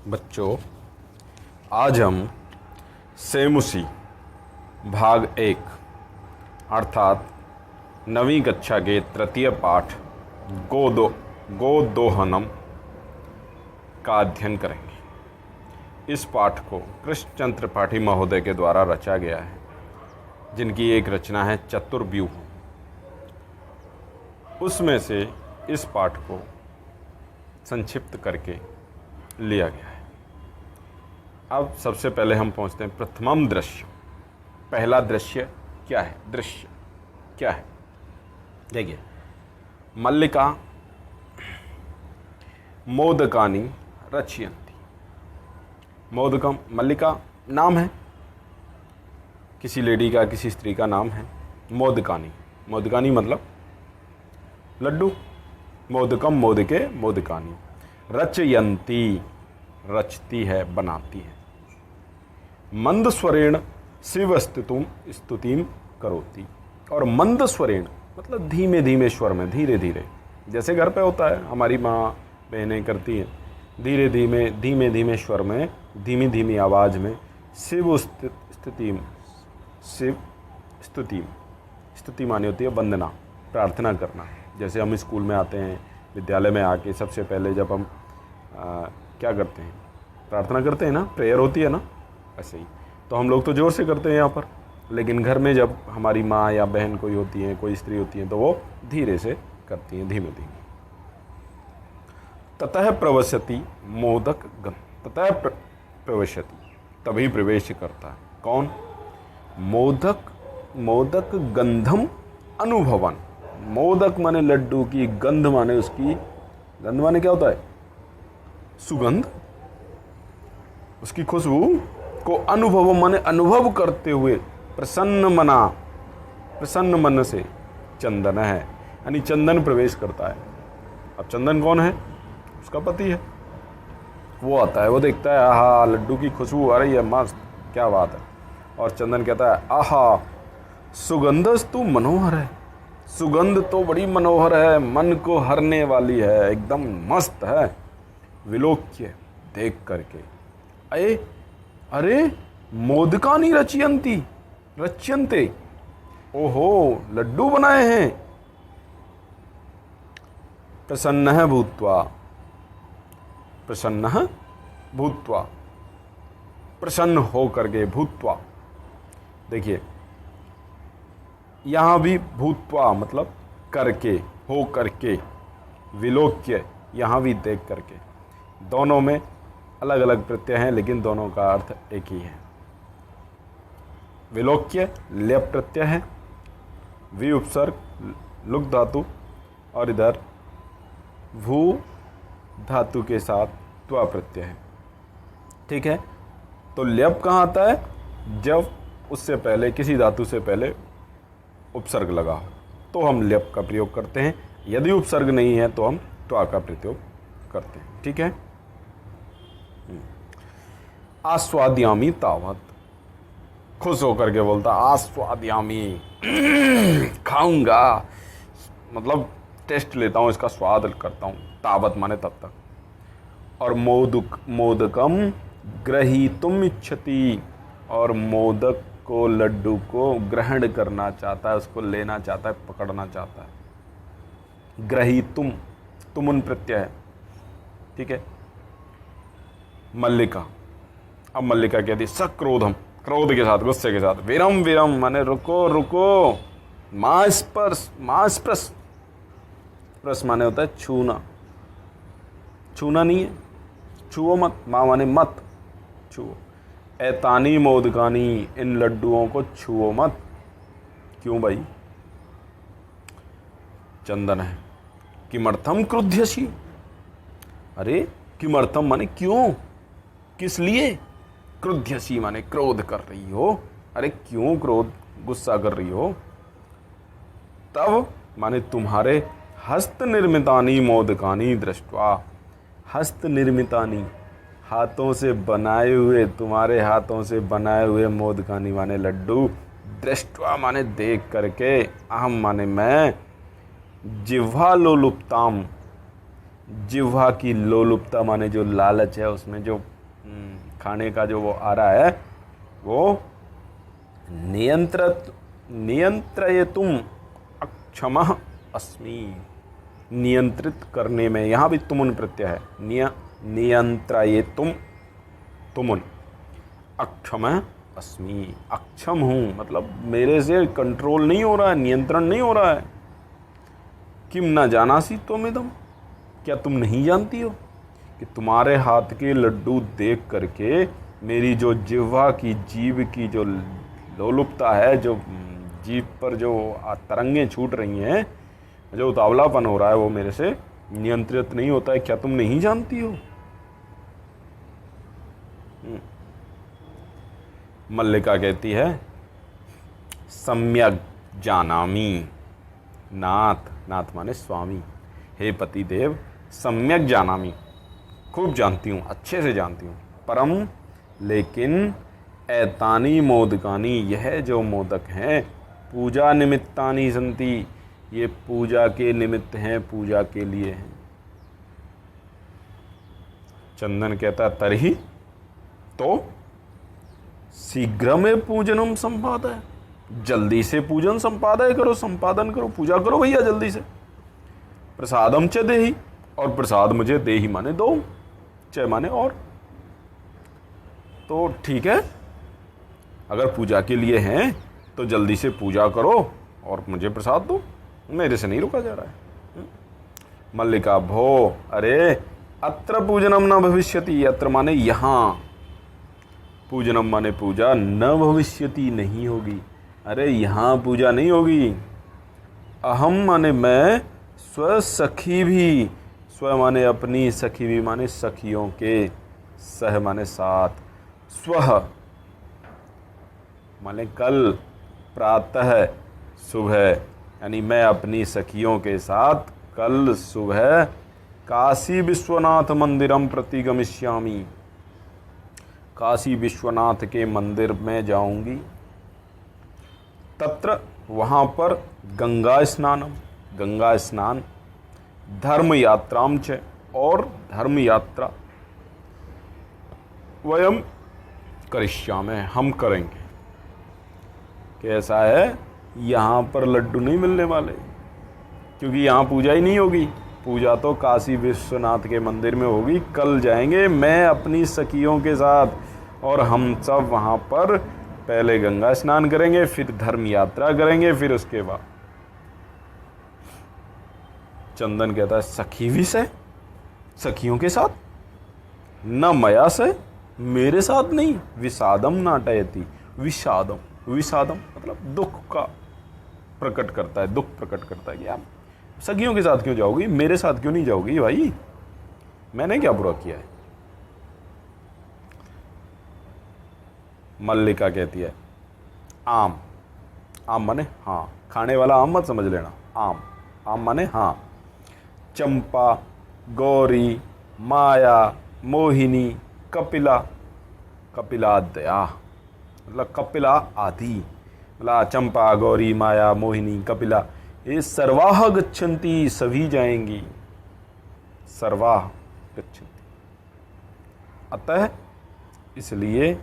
बच्चों, आज हम सेमुसी भाग 1 अर्थात नवीं कक्षा के तृतीय पाठ गोदोहनम का अध्ययन करेंगे। इस पाठ को कृष्णचंद्र त्रिपाठी महोदय के द्वारा रचा गया है, जिनकी एक रचना है चतुर्व्यूह। उसमें से इस पाठ को संक्षिप्त करके लिया गया है। अब सबसे पहले हम पहुंचते हैं प्रथमम दृश्य। पहला दृश्य क्या है? दृश्य क्या है? देखिए, मल्लिका मोदकानी रचयन्ति। मोदकम, मल्लिका नाम है, किसी लेडी का, किसी स्त्री का नाम है। मोदकानी, मोदकानी मतलब लड्डू। मोदकम, मोदके, मोदकानी। रचयन्ति, रचती है, बनाती है। मंद स्वरेण शिव स्तुतिम करोति। और मंद स्वरेण मतलब धीमे धीमे स्वर में, धीरे धीरे, जैसे घर पे होता है, हमारी माँ बहनें करती हैं, धीरे धीमे धीमे धीमे स्वर में, धीमी धीमी आवाज़ में शिव स्तुतिम, शिव स्तुतिम। स्तुति मानी होती है वंदना, प्रार्थना करना। जैसे हम स्कूल में आते हैं, विद्यालय में आके सबसे पहले जब हम क्या करते हैं? प्रार्थना करते हैं ना, प्रेयर होती है ना, ऐसे ही। तो हम लोग तो ज़ोर से करते हैं यहाँ पर, लेकिन घर में जब हमारी माँ या बहन कोई होती है, कोई स्त्री होती है, तो वो धीरे से करती हैं, धीमे धीमे। ततः प्रवशति मोदक गंध। ततः प्रवशति, तभी प्रवेश करता है। कौन? मोदक, मोदक गंधम अनुभवन। मोदक माने लड्डू की, गंध माने उसकी, गंध माने क्या होता है? सुगंध, उसकी खुशबू को अनुभव माने अनुभव करते हुए, प्रसन्न मना, प्रसन्न मन से चंदन है, यानी चंदन प्रवेश करता है। अब चंदन कौन है? उसका पति है। वो आता है, वो देखता है, आहा लड्डू की खुशबू आ रही है, मस्त, क्या बात है। और चंदन कहता है, आहा सुगंधस्तु मनोहर है। सुगंध तो बड़ी मनोहर है, मन को हरने वाली है, एकदम मस्त है। विलोक्य, देख करके, अरे मोदकानी रचयन्ति, रच्यन्ते, ओहो लड्डू बनाए हैं। प्रसन्न भूत्वा, प्रसन्न भूत्वा, प्रसन्न हो करके, भूत्वा। देखिए, यहाँ भी भूत्वा मतलब करके, हो करके। विलोक्य, यहाँ भी देख करके। दोनों में अलग अलग प्रत्यय हैं, लेकिन दोनों का अर्थ एक ही है। विलोक्य लेप प्रत्यय है, वि उपसर्ग लुक धातु, और इधर भू धातु के साथ त्वा प्रत्यय है। ठीक है, तो लेप कहाँ आता है? जब उससे पहले, किसी धातु से पहले उपसर्ग लगा हो, तो हम लेप का प्रयोग करते हैं। यदि उपसर्ग नहीं है तो हम त्वा का प्रयोग करते हैं। ठीक है। आस्वाद्यामी तावत, खुश होकर के बोलता, आस्वाद्यामी, खाऊंगा, मतलब टेस्ट लेता हूँ, इसका स्वाद करता हूँ। तावत माने तब तक। और मोदकम ग्रहीतुम इच्छति, और मोदक को, लड्डू को ग्रहण करना चाहता है, उसको लेना चाहता है, पकड़ना चाहता है। ग्रहीतुम, तुमुन प्रत्यय है। ठीक है। मल्लिका, अब मल्लिका कहती सक्रोधम, क्रोध के साथ, गुस्से के साथ। विरम विरम माने रुको रुको। मां स्पर्श, मां स्पर्श, स्पर्श माने होता है छूना, छूना नहीं है, छुओ मत। मां माने मत, छुओ। एतानी मोदकानी, इन लड्डुओं को छुओ मत। क्यों भाई? चंदन है। किमर्थम क्रुध्यसी, अरे किमर्थम माने क्यों, किस लिए? क्रुध्यसी माने क्रोध कर रही हो। अरे क्यों क्रोध, गुस्सा कर रही हो? तब माने तुम्हारे हस्त निर्मितानी मोदकानी दृष्टवा। हस्त निर्मितानी, हाथों से बनाए हुए, तुम्हारे हाथों से बनाए हुए, मोदकानी माने लड्डू, दृष्टवा माने देख करके, अहम माने मैं, जिह्वा लोलुप्ताम, जिह्वा की लोलुपता माने जो लालच है, उसमें जो खाने का जो वो आ रहा है वो नियंत्रयितुम अक्षमः अस्मि। नियंत्रित करने में, यहाँ भी तुमुन प्रत्यय है, नियंत्रयितुम तुमुन अक्षमः अस्मि, अक्षम हूँ मतलब मेरे से कंट्रोल नहीं हो रहा है, नियंत्रण नहीं हो रहा है। किम न जानासी त्वमिदं, क्या तुम नहीं जानती हो कि तुम्हारे हाथ के लड्डू देख करके मेरी जो जिह्वा की, जीभ की जो लोलुपता है, जो जीभ पर जो तरंगें छूट रही हैं, जो उतावलापन हो रहा है, वो मेरे से नियंत्रित नहीं होता है। क्या तुम नहीं जानती हो? मल्लिका कहती है सम्यक जानामि। नाथ, नाथ माने स्वामी, हे पति देव, सम्यक जानामि, खूब जानती हूँ, अच्छे से जानती हूँ। परम लेकिन एतानी मोदकानी, यह जो मोदक हैं, पूजा निमित्तानी संति, ये पूजा के निमित्त हैं, पूजा के लिए हैं। चंदन कहता तरही, तो शीघ्र में पूजनम संपादय, जल्दी से पूजन संपादय करो, संपादन करो, पूजा करो भैया जल्दी से। प्रसादम च देहि, और प्रसाद मुझे देहि माने दो, च माने और। तो ठीक है, अगर पूजा के लिए हैं तो जल्दी से पूजा करो और मुझे प्रसाद दो, मेरे से नहीं रुका जा रहा है। मल्लिका भो, अरे अत्र पूजनम न भविष्यति, अत्र माने यहाँ, पूजनम माने पूजा, न भविष्यति नहीं होगी, अरे यहाँ पूजा नहीं होगी। अहम माने मैं, स्व सखी भी, स्व माने अपनी, सखी भी माने सखियों के, सह माने साथ, स्वह माने कल, प्रातः सुबह, यानी मैं अपनी सखियों के साथ कल सुबह काशी विश्वनाथ मंदिरम प्रति गमिष्यामि, काशी विश्वनाथ के मंदिर में जाऊंगी। तत्र, वहाँ पर, गंगा स्नानम, गंगा स्नान, धर्म यात्राम च, और धर्म यात्रा, वयम करिष्यामि, हम करेंगे। कैसा है, यहाँ पर लड्डू नहीं मिलने वाले, क्योंकि यहाँ पूजा ही नहीं होगी, पूजा तो काशी विश्वनाथ के मंदिर में होगी। कल जाएंगे मैं अपनी सखियों के साथ, और हम सब वहाँ पर पहले गंगा स्नान करेंगे, फिर धर्म यात्रा करेंगे, फिर उसके बाद। चंदन कहता है सखी भी से, सखियों के साथ, न मया से, मेरे साथ नहीं। विषादम नाटयति, विषादम, विषादम मतलब दुख का प्रकट करता है, दुख प्रकट करता है कि आप सखियों के साथ क्यों जाओगी, मेरे साथ क्यों नहीं जाओगी भाई, मैंने क्या बुरा किया है। मल्लिका कहती है आम, आम माने हाँ, खाने वाला आम मत समझ लेना, आम, आम माने हाँ। चंपा, गौरी, माया, मोहिनी, कपिला, कपिलादया मतलब कपिला आदि, मतलब चंपा, गौरी, माया, मोहिनी, कपिला, ये सर्वाह गच्छन्ति, सभी जाएंगी, सर्वाह गच्छन्ति। अतः इसलिए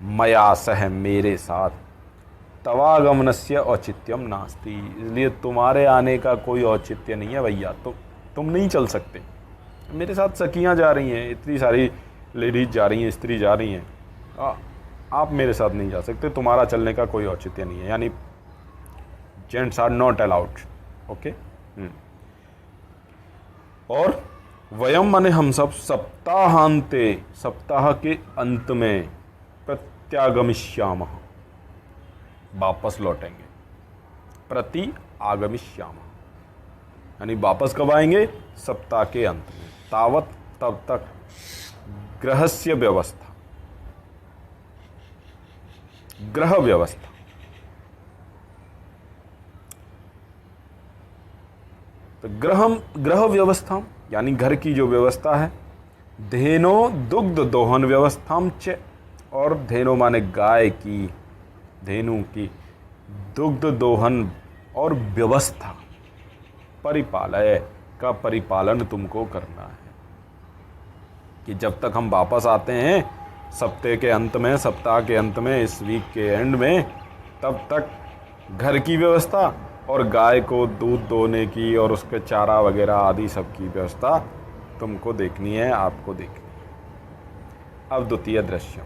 मया सह, मेरे साथ, तवागमनस्य औचित्यम नास्ति, इसलिए तुम्हारे आने का कोई औचित्य नहीं है भैया, तो तुम नहीं चल सकते। मेरे साथ सखियाँ जा रही हैं, इतनी सारी लेडीज जा रही हैं, स्त्री जा रही हैं, आप मेरे साथ नहीं जा सकते, तुम्हारा चलने का कोई औचित्य नहीं है, यानी gents are not allowed. Okay. और वयम माने हम सब, सप्ताहांते, सप्ताह के अंत में, प्रत्यागमिष्यामः, वापस लौटेंगे, प्रति आगमिष्यामः यानी वापस कब आएंगे, सप्ताह के अंत में। तावत, तब तक, ग्रहस्य व्यवस्था, ग्रह व्यवस्था, तो ग्रह व्यवस्था यानी घर की जो व्यवस्था है। धेनो दुग्ध दोहन व्यवस्थाम च, और धेनो माने गाय की, धेनु की, दुग्ध दोहन और व्यवस्था, परिपालय का परिपालन तुमको करना है, कि जब तक हम वापस आते हैं सप्ताह के अंत में, सप्ताह के अंत में, इस वीक के एंड में, तब तक घर की व्यवस्था और गाय को दूध दोहने की और उसके चारा वगैरह आदि सब की व्यवस्था तुमको देखनी है, आपको देखनी है। अब द्वितीय दृश्य,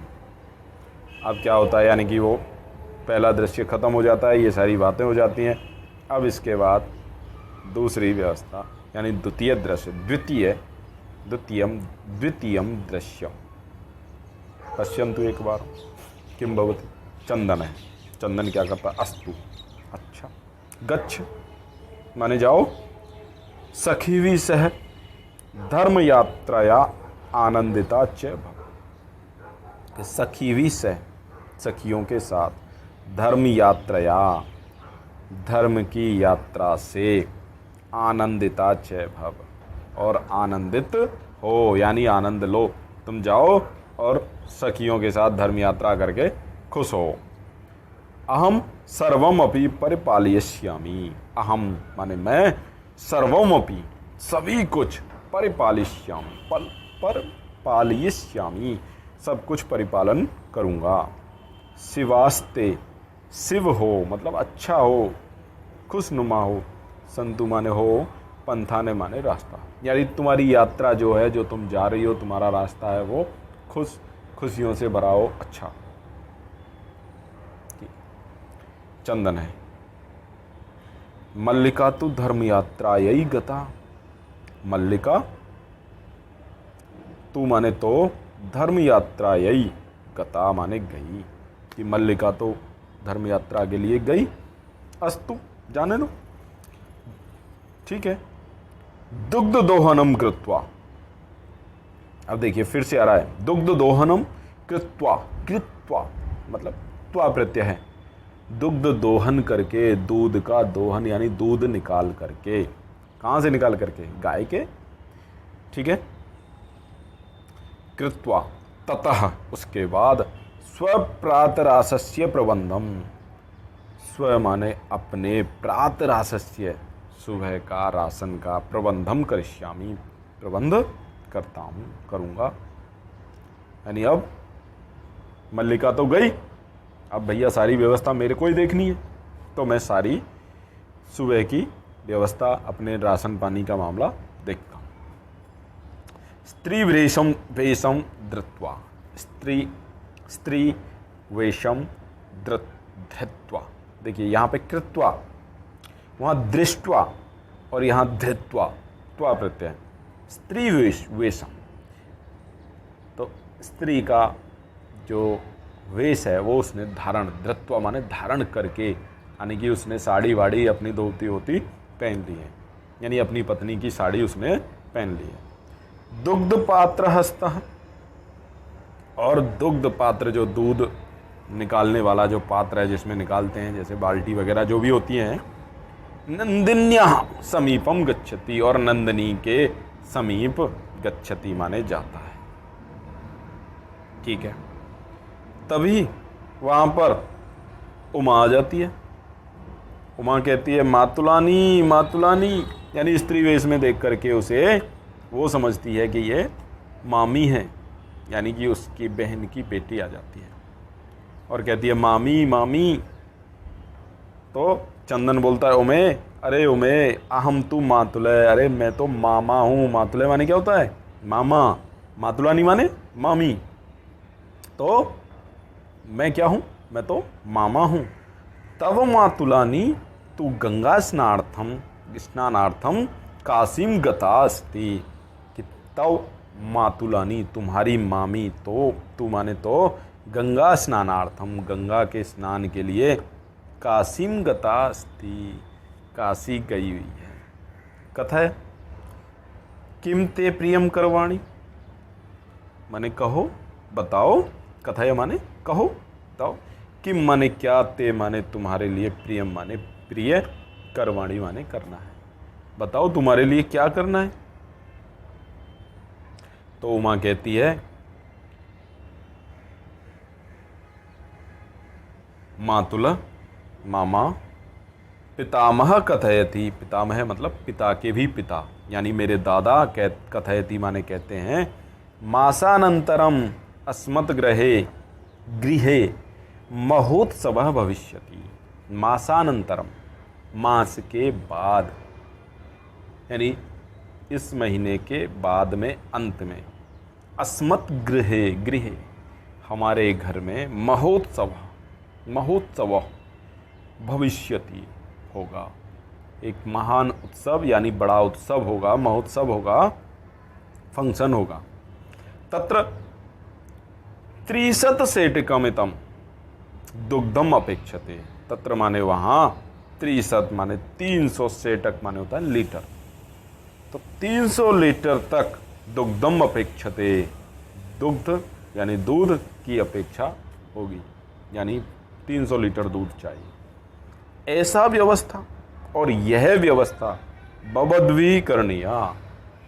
अब क्या होता है, यानी कि वो पहला दृश्य खत्म हो जाता है, ये सारी बातें हो जाती हैं। अब इसके बाद दूसरी व्यवस्था यानी द्वितीय दृश्य, द्वितीयम दृश्यम। पश्यन्तु एक बार, किम भवति, चंदन है। चंदन क्या करता है, अस्तु, अच्छा, गच्छ माने जाओ, सखीवी सह धर्म यात्राया आनंदिता च भव। सखीवी सह, सखियों के साथ, धर्म यात्राया, धर्म की यात्रा से, आनंदिता च भव, और आनंदित हो, यानी आनंद लो। तुम जाओ और सखियों के साथ धर्म यात्रा करके खुश हो। अहम सर्वम अपि परिपालयिष्यामि, अहम माने मैं, सर्वम अपि सभी कुछ, परिपालयिष्यामि परिपालयिष्यामि सब कुछ परिपालन करूँगा। शिवास्ते, शिव हो मतलब अच्छा हो, खुशनुमा हो, संतु माने हो, पंथाने माने रास्ता, यानी तुम्हारी यात्रा जो है, जो तुम जा रही हो, तुम्हारा रास्ता है वो खुशियों से भरा हो, अच्छा। चंदन है। मल्लिका तो धर्म यात्रा यही गता, मल्लिका तू माने तो धर्म यात्रा यही, गता माने गई, कि मल्लिका तो धर्म यात्रा के लिए गई। अस्तु, जाने दो, ठीक है। दुग्ध दोहनम कृत्वा, अब देखिए फिर से आ रहा है, दुग्ध दोहनम कृत्वा, कृत्वा मतलब त्वा प्रत्यय है, दुग्ध दोहन करके, दूध का दोहन यानी दूध निकाल करके, कहाँ से निकाल करके, गाय के, ठीक है। कृत्वा ततः, उसके बाद, स्वप्रातरासस्य प्रबंधम, स्व माने अपने, प्रातरासस्य सुबह का, राशन का, प्रबंधम करिष्यामि प्रबंध करता हूँ, करूँगा। यानी अब मल्लिका तो गई, अब भैया सारी व्यवस्था मेरे को ही देखनी है, तो मैं सारी सुबह की व्यवस्था, अपने राशन पानी का मामला देखता हूँ। स्त्री वेशम धृत्वा, स्त्री वेशम धृत्वा, देखिए यहाँ पे कृत्वा, वहाँ दृष्ट्वा और यहाँ धृत्वा, त्वा प्रत्यय, स्त्री वेशम, तो स्त्री का जो वेश है वो उसने धारण, धृत्वा माने धारण करके, यानी कि उसने साड़ी वाड़ी अपनी धोती होती पहन ली है, यानी अपनी पत्नी की साड़ी उसने पहन ली है। दुग्ध पात्र हस्तः, और दुग्ध पात्र जो दूध निकालने वाला जो पात्र है जिसमें निकालते हैं, जैसे बाल्टी वगैरह जो भी होती हैं, नंदिन्या समीपम गच्छति, और नंदिनी के समीप गच्छति माने जाता है, ठीक है। तभी वहाँ पर उमा आ जाती है, उमा कहती है मातुलानी मातुलानी, यानी स्त्री वेश में देख करके उसे वो समझती है कि ये मामी है, यानी कि उसकी बहन की बेटी आ जाती है और कहती है मामी मामी। तो चंदन बोलता है उमे, अरे उमे अहम तू मातुले, अरे मैं तो मामा हूँ। मातुले माने क्या होता है, मामा, मातुलानी माने मामी, तो मैं क्या हूँ, मैं तो मामा हूँ। तब मातुलानी तू गंगा स्नानार्थम काशीम गतास्ति, कि तब मातुलानी तुम्हारी मामी, तो तू माने तो गंगा स्नानार्थम, गंगा के स्नान के लिए, काशीम गतास्ति, काशी गई हुई है। कथा है, किम ते प्रियम करवाणी, माने कहो बताओ, कथा है माने कहो बताओ, किम माने क्या, ते माने तुम्हारे लिए, प्रियम माने प्रिय, करवाणी माने करना है, बताओ तुम्हारे लिए क्या करना है। तो उमा कहती है मातुला मामा, पितामह कथयति, पितामह मतलब पिता के भी पिता, यानी मेरे दादा कथयति माने कहते हैं, मासानंतरम अस्मत् गृहे गृहे महोत्सवः भविष्यति। मासानंतरम, मास के बाद, यानी इस महीने के बाद में, अंत में। अस्मत् गृहे, गृहे हमारे घर में, महोत्सव भविष्यति होगा, एक महान उत्सव यानी बड़ा उत्सव होगा, महोत्सव होगा, फंक्शन होगा। तत्र 30 सेटकमितम दुग्धम अपेक्षते। तत्र माने वहाँ, 30 माने 300 सेटक माने होता है लीटर, तो 300 लीटर तक दुग्धम अपेक्षते, दुग्ध यानी दूध की अपेक्षा होगी, यानी 300 लीटर दूध चाहिए। ऐसा व्यवस्था, और यह व्यवस्था बवद्वी करनीय,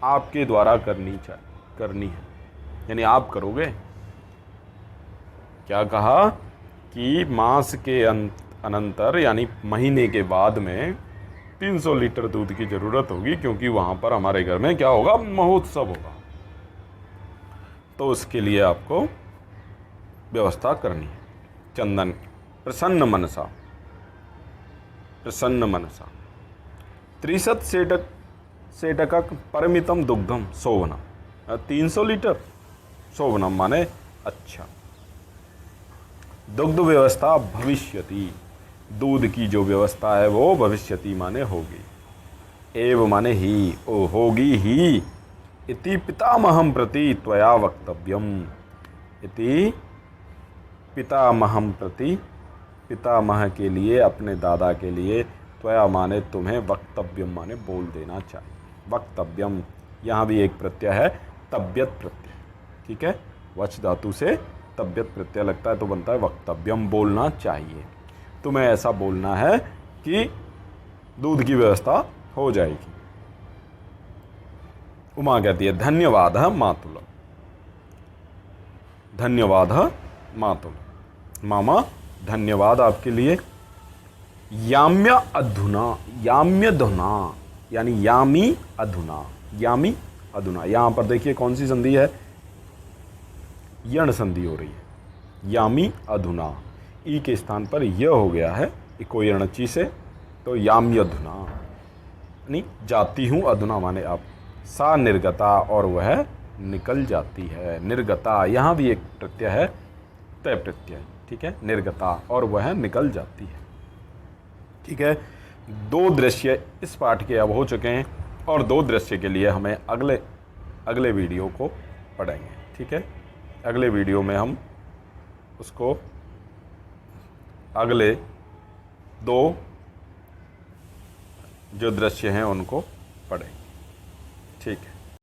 आपके द्वारा करनी है, यानी आप करोगे। क्या कहा कि मास के अनंतर यानी महीने के बाद में 300 लीटर दूध की ज़रूरत होगी, क्योंकि वहाँ पर हमारे घर में क्या होगा, महोत्सव होगा। तो उसके लिए आपको व्यवस्था करनी है। चंदन, प्रसन्न मनसा 30 सेटक परिमितम दुग्धम शोभनम, 300 लीटर, शोभनम माने अच्छा। दुग्ध व्यवस्था भविष्यति, दूध की जो व्यवस्था है वो भविष्यति माने होगी, एव माने ही, ओ होगी ही। इति पितामहं प्रति त्वया वक्तव्यम, इति पितामहं प्रति, पितामह के लिए, अपने दादा के लिए, त्वया माने तुम्हें, वक्तव्यम माने बोल देना चाहिए। वक्तव्यम, यहाँ भी एक प्रत्यय है, तब्यत प्रत्यय, ठीक है, वच धातु से तब्यत प्रत्यय लगता है तो बनता है वक्तव्यम, बोलना चाहिए। तुम्हें ऐसा बोलना है कि दूध की व्यवस्था हो जाएगी। उमा कहती है धन्यवाद मातुल, धन्यवाद मातुल, मामा धन्यवाद आपके लिए। याम्य अधुना, याम्य धुना यानी यामी अधुना, यामी अधुना, यहाँ पर देखिए कौन सी संधि है, यण संधि हो रही है। यामी अधुना, ई के स्थान पर य हो गया है इको यणची से, तो याम्य अधुना यानी जाती हूँ, अधुना माने अब। सा निर्गता, और वह निकल जाती है। निर्गता, यहाँ भी एक प्रत्यय है, तय प्रत्यय, ठीक है, निर्गता, और वह निकल जाती है, ठीक है। 2 दृश्य इस पाठ के अब हो चुके हैं, और 2 दृश्य के लिए हमें अगले वीडियो को पढ़ेंगे, ठीक है। अगले वीडियो में हम उसको अगले 2 जो दृश्य हैं उनको पढ़ेंगे, ठीक है।